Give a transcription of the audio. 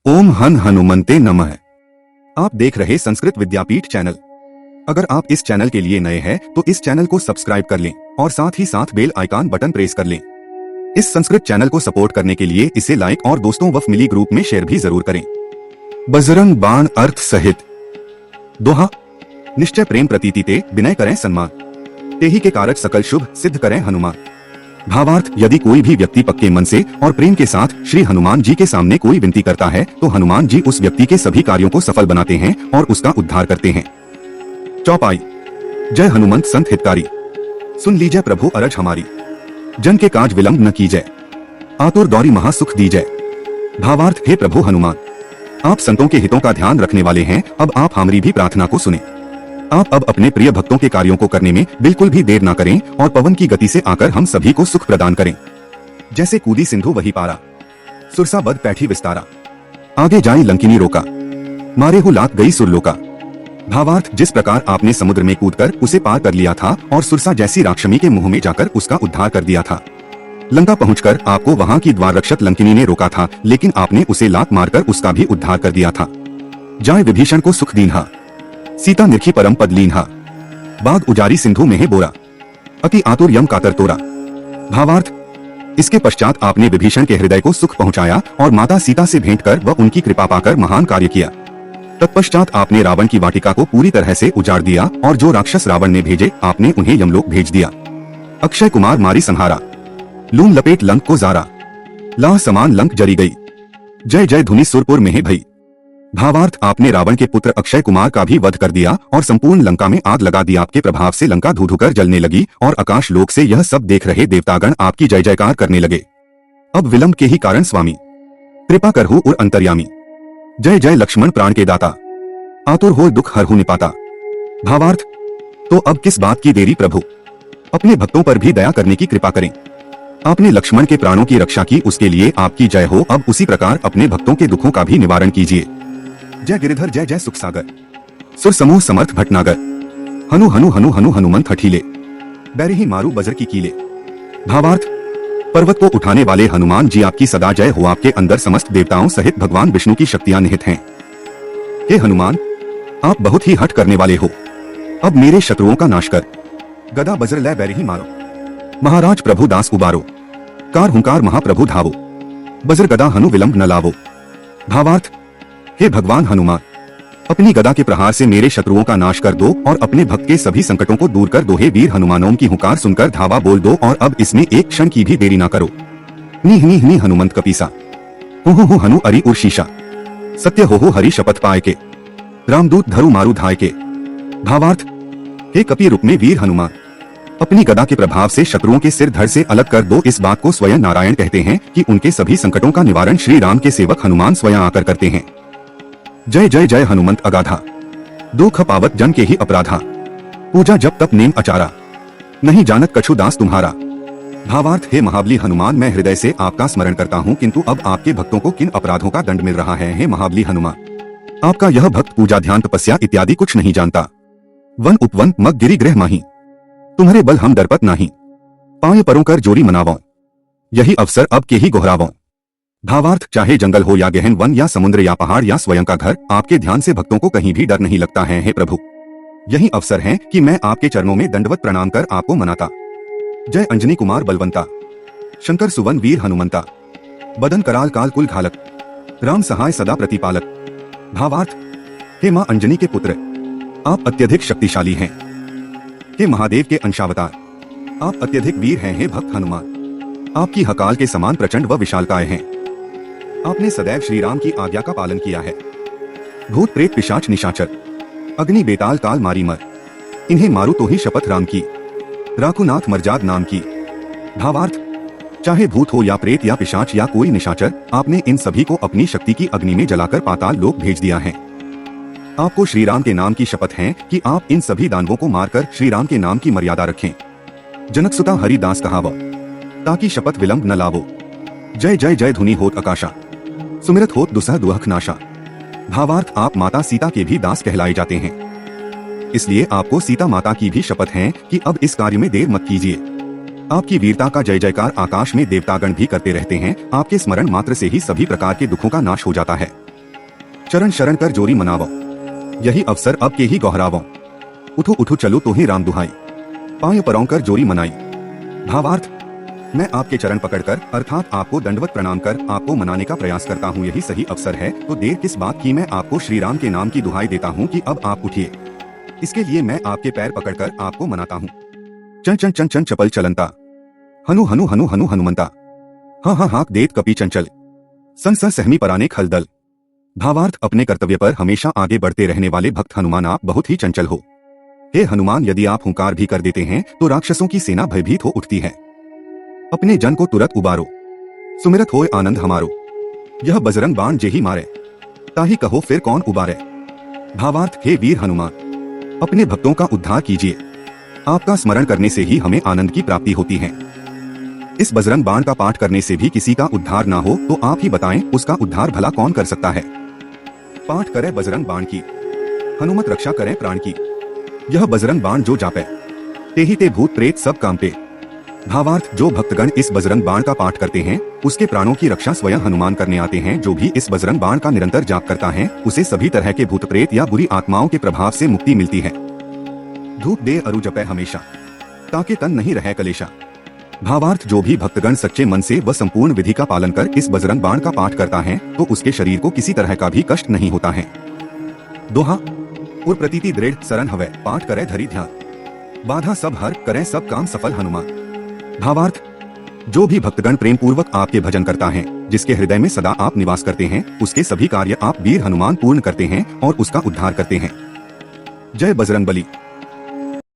ओम हन हनुमंते नमः। आप देख रहे संस्कृत विद्यापीठ चैनल। अगर आप इस चैनल के लिए नए हैं तो इस चैनल को सब्सक्राइब कर लें और साथ ही साथ बेल आइकन बटन प्रेस कर लें। इस संस्कृत चैनल को सपोर्ट करने के लिए इसे लाइक और दोस्तों व फैमिली ग्रुप में शेयर भी जरूर करें। बजरंग बाण अर्थ सहित। दोहा। निश्चय प्रेम प्रतीति ते विनय करें सम्मान, तेहि के कारज सकल शुभ सिद्ध करें हनुमान। भावार्थ, यदि कोई भी व्यक्ति पक्के मन से और प्रेम के साथ श्री हनुमान जी के सामने कोई विनती करता है तो हनुमान जी उस व्यक्ति के सभी कार्यों को सफल बनाते हैं और उसका उद्धार करते हैं। चौपाई। जय हनुमंत संत हितकारी, सुन लीजय प्रभु अरज हमारी। जन के काज विलंब न कीजय, आतुर दौरी महासुख दीजय। भावार्थ, हे प्रभु हनुमान, आप संतों के हितों का ध्यान रखने वाले हैं, अब आप हमारी भी प्रार्थना को सुने। आप अब अपने प्रिय भक्तों के कार्यों को करने में बिल्कुल भी देर ना करें और पवन की गति से आकर हम सभी को सुख प्रदान करें। जैसे कूदी सिंधु वही पारा, सुरसा बद पैठी विस्तारा। आगे जाए लंकिनी रोका, मारे हु लात गई सुरलोका। भावार्थ, जिस प्रकार आपने समुद्र में कूदकर उसे पार कर लिया था और सुरसा जैसी राक्षमी के मुंह में जाकर उसका उद्धार कर दिया था। लंका पहुंचकर आपको वहां की द्वार रक्षक लंकिनी ने रोका था, लेकिन आपने उसे लात मारकर उसका भी उद्धार कर दिया था। जाए विभीषण को सुख दीन्हा, सीता निरखी परम पद लीन्हा। बाग उजारी सिंधु में है बोरा, अति आतुर यम कातर तोरा। भावार्थ, इसके पश्चात आपने विभीषण के हृदय को सुख पहुंचाया और माता सीता से भेंट कर व उनकी कृपा पाकर महान कार्य किया। तत्पश्चात आपने रावण की वाटिका को पूरी तरह से उजाड़ दिया और जो राक्षस रावण ने भेजे आपने उन्हें यमलोक भेज दिया। अक्षय कुमार मारी संहारा, लून लपेट लंक को जारा। लाह समान लंक जरी गई, जय जय धुनी सुरपुर में है भई। भावार्थ, आपने रावण के पुत्र अक्षय कुमार का भी वध कर दिया और संपूर्ण लंका में आग लगा दी। आपके प्रभाव से लंका धू धू कर जलने लगी और आकाश लोक से यह सब देख रहे देवतागण आपकी जय जयकार करने लगे। अब विलंब के ही कारण स्वामी, कृपा करहु और अंतर्यामी। जय जय लक्ष्मण प्राण के दाता, आतुर हो दुख हरहु निपाता। भावार्थ, तो अब किस बात की देरी प्रभु, अपने भक्तों पर भी दया करने की कृपा करें। आपने लक्ष्मण के प्राणों की रक्षा की, उसके लिए आपकी जय हो। अब उसी प्रकार अपने भक्तों के दुखों का भी निवारण कीजिए। जय गिरिधर जय जय सुख सागर, सुर समूह समर्थ भटनागर। हनु हनु हनु हनु हनुमंत हठीले, बैरही मारू बजर की कीले। भावार्थ, पर्वत को उठाने वाले हनुमान जी आपकी सदा जय हो। आपके अंदर समस्त देवताओं सहित भगवान विष्णु की शक्तियां निहित हैं। हे हनुमान, आप बहुत ही हठ करने वाले हो। अब मेरे शत्रुओं का नाश कर, गदा बजर लै बैरही मारो। महाराज प्रभु दास उबारो, कार हुंकार महाप्रभु धावो। बजर गदा हनु विलंब न लावो। भावार्थ, हे भगवान हनुमान, अपनी गदा के प्रहार से मेरे शत्रुओं का नाश कर दो और अपने भक्त के सभी संकटों को दूर कर दो। हे वीर हनुमानों की हुंकार सुनकर धावा बोल दो और अब इसमें एक क्षण की भी देरी ना करो। नीह नीह नी हनुमंत कपीसा, हु हनु अरि उर शीशा। सत्य हो हरि शपथ पाए के, रामदूत धरु मारु धाय के। भावार्थ, हे कपि रूप में वीर हनुमान, अपनी गदा के प्रभाव से शत्रुओं के सिर धड़ से अलग कर दो। इस बात को स्वयं नारायण कहते हैं कि उनके सभी संकटों का निवारण श्री राम के सेवक हनुमान स्वयं आकर करते हैं। जय जय जय हनुमंत अगाधा, दुख पावत जन के ही अपराधा। पूजा जब तप नेम अचारा, नहीं जानत कछु दास तुम्हारा। भावार्थ, हे महाबली हनुमान, मैं हृदय से आपका स्मरण करता हूँ, किंतु अब आपके भक्तों को किन अपराधों का दंड मिल रहा है। हे महाबली हनुमान, आपका यह भक्त पूजा ध्यान तपस्या इत्यादि कुछ नहीं जानता। वन उपवन मग गिरि गृह माही, तुम्हारे बल हम डरपत नाही। पाए परों कर जोरी मनावों, यही अवसर अब के ही गोहरावों। भावार्थ, चाहे जंगल हो या गहन वन या समुद्र या पहाड़ या स्वयं का घर, आपके ध्यान से भक्तों को कहीं भी डर नहीं लगता है। हे प्रभु, यही अवसर है कि मैं आपके चरणों में दंडवत प्रणाम कर आपको मनाता। जय अंजनी कुमार बलवंता, शंकर सुवन वीर हनुमंता। बदन कराल काल कुल घालक, राम सहाय सदा प्रतिपालक। भावार्थ, हे मां अंजनी के पुत्र, आप अत्यधिक शक्तिशाली हैं। हे महादेव के अंशावतार, आप अत्यधिक वीर हैं। हे भक्त हनुमान, आपकी हकाल के समान प्रचंड व विशालकाय हैं। आपने सदैव श्री राम की आज्ञा का पालन किया है। भूत प्रेत पिशाच निशाचर, अग्नि बेताल काल मारी मर, इन्हें मारू तो ही शपथ राम की। राखुनाथ मरजाद नाम की। भावार्थ, चाहे भूत हो या प्रेत या पिशाच या कोई निशाचर, आपने इन सभी को अपनी शक्ति की अग्नि में जलाकर पाताल लोक भेज दिया है। आपको श्री राम के नाम की शपथ है कि आप इन सभी दानवों को मारकर श्री राम के नाम की मर्यादा रखें। जनकसुता हरिदास कहावो, ताकि शपथ विलंब न लावो। जय जय जय धुनी होत आकाशा, सुमिरत होत दुसह दुहक नाशा। भावार्थ, आप माता सीता के भी दास कहलाए जाते हैं, इसलिए आपको सीता माता की भी शपथ है कि अब इस कार्य में देर मत कीजिए। आपकी वीरता का जय जयकार आकाश में देवतागण भी करते रहते हैं। आपके स्मरण मात्र से ही सभी प्रकार के दुखों का नाश हो जाता है। चरण शरण कर जोरी मनावो, यही अवसर अब के ही गौहरावो। उठो उठो चलो तो ही राम दुहाई, पांव परों कर जोरी मनाई। भावार्थ, मैं आपके चरण पकड़कर अर्थात आपको दंडवत प्रणाम कर आपको मनाने का प्रयास करता हूँ, यही सही अवसर है, तो देर किस बात की। मैं आपको श्री राम के नाम की दुहाई देता हूँ कि अब आप उठिए, इसके लिए मैं आपके पैर पकड़कर आपको मनाता हूँ। चन चन चन चन चपल चलंता, हनु हनु हनु हनु हनुमंता, हाँ हाँ हाँ देत कपी चंचल, सन सन सहमी पराने खलदल। भावार्थ, अपने कर्तव्य पर हमेशा आगे बढ़ते रहने वाले भक्त हनुमान आप बहुत ही चंचल हो। हे हनुमान, यदि आप हुंकार भी कर देते हैं तो राक्षसों की सेना भयभीत हो उठती है। अपने जन को तुरंत उबारो, सुमिरत होए आनंद हमारो, यह बजरंग बाण जेही मारे, ताही कहो फिर कौन उबारे। भावार्थ, हे वीर हनुमान, अपने भक्तों का उद्धार कीजिए, आपका स्मरण करने से ही हमें आनंद की प्राप्ति होती है। इस बजरंग बाण का पाठ करने से भी किसी का उद्धार ना हो तो आप ही बताएं उसका उद्धार भला कौन कर सकता है। पाठ करे बजरंग बाण की, हनुमत रक्षा करें प्राण की, यह बजरंग बाण जो जापे, ते ही ते भूत प्रेत सब कांपे। भावार्थ, जो भक्तगण इस बजरंग बाण का पाठ करते हैं उसके प्राणों की रक्षा स्वयं हनुमान करने आते हैं। जो भी इस बजरंग बाण का निरंतर जाप करता है उसे सभी तरह के भूत प्रेत या बुरी आत्माओं के प्रभाव से मुक्ति मिलती है। धूप दे अरु जपे हमेशा, ताकि तन नहीं रहे कलेशा। भावार्थ, जो भी भक्तगण सच्चे मन से व संपूर्ण विधि का पालन कर इस बजरंग बाण का पाठ करता है तो उसके शरीर को किसी तरह का भी कष्ट नहीं होता है। दोहा, उर प्रतीति दृढ़ सरन हवे, पाठ करे धरी ध्यान, बाधा सब हर करे सब काम सफल हनुमान। भावार्थ, जो भी भक्तगण प्रेम पूर्वक आपके भजन करता है, जिसके हृदय में सदा आप निवास करते हैं, उसके सभी कार्य आप वीर हनुमान पूर्ण करते हैं और उसका उद्धार करते हैं। जय बजरंग बली।